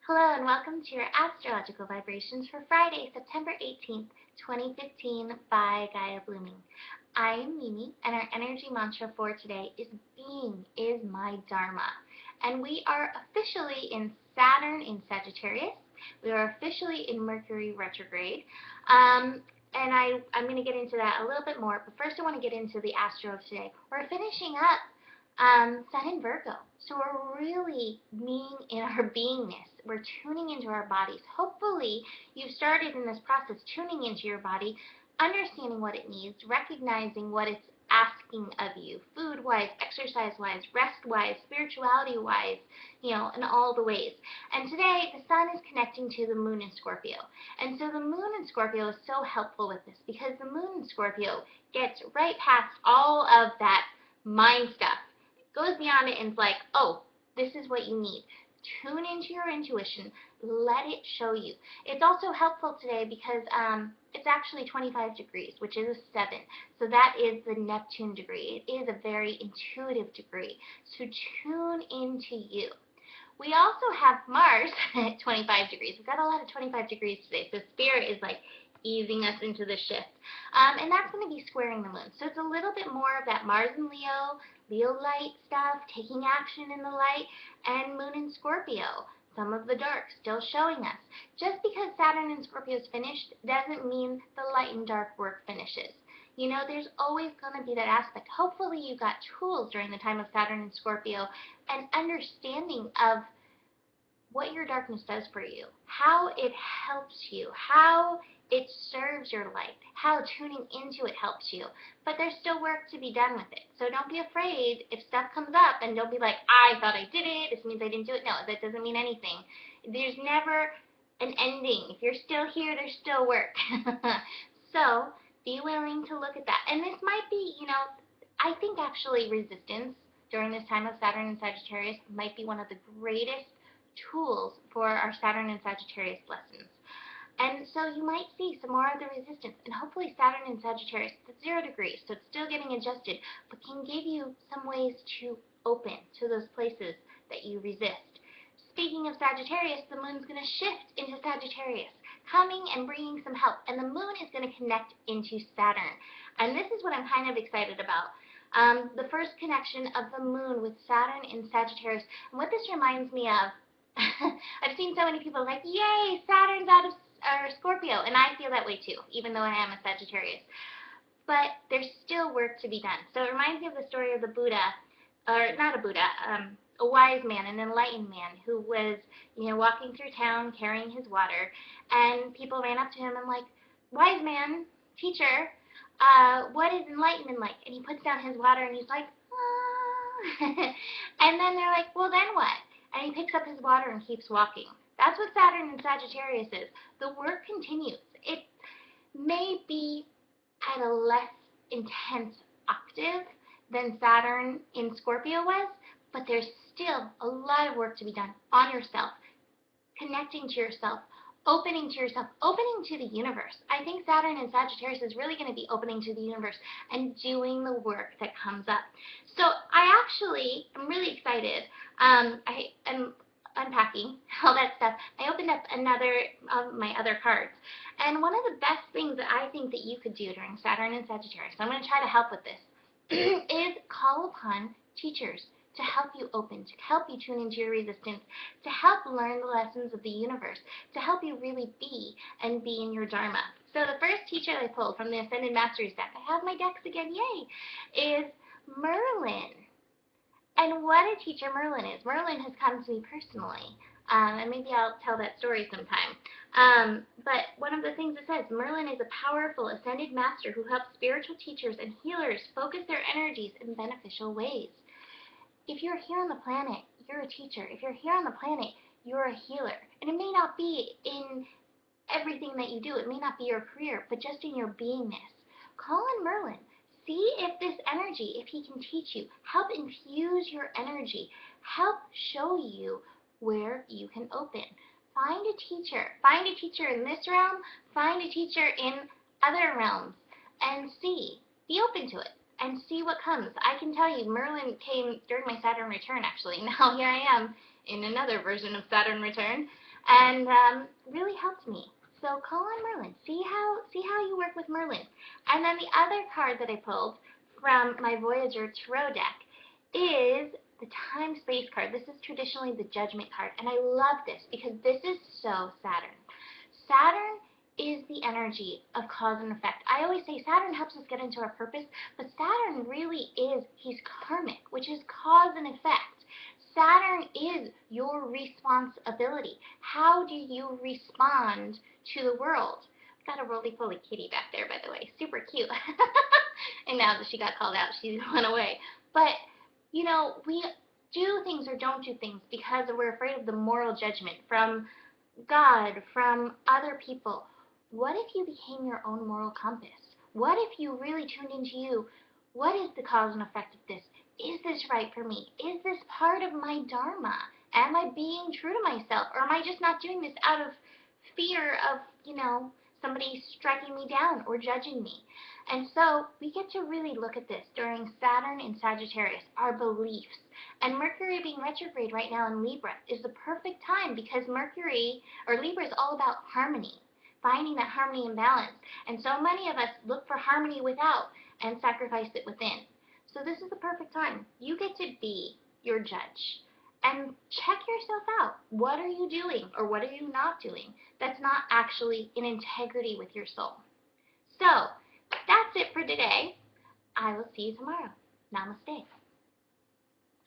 Hello and welcome to your astrological vibrations for Friday, September 18th, 2015 by Gaia Blooming. I am Mimi and our energy mantra for today is being is my dharma. And we are officially in Saturn in Sagittarius. We are officially in Mercury retrograde. And I'm going to get into that a little bit more, but first I want to get into the astro of today. We're finishing up Sun in Virgo. So we're really being in our beingness. We're tuning into our bodies. Hopefully you've started in this process tuning into your body, understanding what it needs, recognizing what it's asking of you, food-wise, exercise-wise, rest-wise, spirituality-wise, in all the ways. And today the sun is connecting to the moon in Scorpio. And so the moon in Scorpio is so helpful with this because the moon in Scorpio gets right past all of that mind stuff. Goes beyond it and it's like, oh, this is what you need. Tune into your intuition. Let it show you. It's also helpful today because it's actually 25 degrees, which is a 7. So that is the Neptune degree. It is a very intuitive degree. So tune into you. We also have Mars at 25 degrees. We've got a lot of 25 degrees today. So Spirit is like easing us into the shift. And that's going to be squaring the moon. So it's a little bit more of that Mars and Leo light stuff, taking action in the light, and Moon in Scorpio, some of the dark still showing us. Just because Saturn in Scorpio is finished doesn't mean the light and dark work finishes. There's always going to be that aspect. Hopefully you got tools during the time of Saturn in Scorpio and understanding of what your darkness does for you, how it helps you, how it serves your light, how tuning into it helps you. But there's still work to be done with it. So don't be afraid if stuff comes up and don't be like, I thought I did it, this means I didn't do it. No, that doesn't mean anything. There's never an ending. If you're still here, there's still work. So be willing to look at that. And this might be, I think actually resistance during this time of Saturn and Sagittarius might be one of the greatest tools for our Saturn and Sagittarius lessons. And so you might see some more of the resistance. And hopefully Saturn in Sagittarius, it's 0 degrees, so it's still getting adjusted, but can give you some ways to open to those places that you resist. Speaking of Sagittarius, the moon's going to shift into Sagittarius, coming and bringing some help. And the moon is going to connect into Saturn. And this is what I'm kind of excited about. The first connection of the moon with Saturn in Sagittarius. And what this reminds me of, I've seen so many people like, yay, Saturn's out of Scorpio, and I feel that way too, even though I am a Sagittarius. But there's still work to be done. So it reminds me of the story of the Buddha, or not a Buddha, a wise man, an enlightened man who was, walking through town carrying his water, and people ran up to him and like, wise man, teacher, what is enlightenment like? And he puts down his water and he's like, ah. And then they're like, well then what? And he picks up his water and keeps walking. That's what Saturn in Sagittarius is. The work continues. It may be at a less intense octave than Saturn in Scorpio was, but there's still a lot of work to be done on yourself, connecting to yourself, opening to yourself, opening to the universe. I think Saturn in Sagittarius is really going to be opening to the universe and doing the work that comes up. So I actually am really excited. I am unpacking all that stuff. I opened up another of my other cards. And one of the best things that I think that you could do during Saturn and Sagittarius, so I'm going to try to help with this, is call upon teachers to help you open, to help you tune into your resistance, to help learn the lessons of the universe, to help you really be and be in your dharma. So the first teacher I pulled from the Ascended Masters deck, I have my decks again, yay, is Merlin. And what a teacher Merlin is. Merlin has come to me personally, and maybe I'll tell that story sometime. But one of the things it says, Merlin is a powerful ascended master who helps spiritual teachers and healers focus their energies in beneficial ways. If you're here on the planet, you're a teacher. If you're here on the planet, you're a healer. And it may not be in everything that you do. It may not be your career, but just in your beingness. Call on Merlin. See if this energy, if he can teach you, help infuse your energy, help show you where you can open. Find a teacher. Find a teacher in this realm, find a teacher in other realms, and see. Be open to it and see what comes. I can tell you, Merlin came during my Saturn return, actually. Now here I am in another version of Saturn return, and really helped me. So call on Merlin. See how you work with Merlin. And then the other card that I pulled from my Voyager Tarot deck is the Time Space card. This is traditionally the Judgment card, and I love this because this is so Saturn. Saturn is the energy of cause and effect. I always say Saturn helps us get into our purpose, but Saturn really is, he's karmic, which is cause and effect. Saturn is your responsibility. How do you respond to the world? Got a roly-poly kitty back there, by the way. Super cute. And now that she got called out, she went away. But, you know, we do things or don't do things because we're afraid of the moral judgment from God, from other people. What if you became your own moral compass? What if you really tuned into you? What is the cause and effect of this? Is this right for me? Is this part of my dharma? Am I being true to myself? Or am I just not doing this out of fear of, somebody striking me down or judging me? And so we get to really look at this during Saturn in Sagittarius, our beliefs. And Mercury being retrograde right now in Libra is the perfect time because Mercury, or Libra, is all about harmony, finding that harmony and balance. And so many of us look for harmony without and sacrifice it within. So this is the perfect time. You get to be your judge and check yourself out. What are you doing or what are you not doing that's not actually in integrity with your soul? So that's it for today. I will see you tomorrow. Namaste.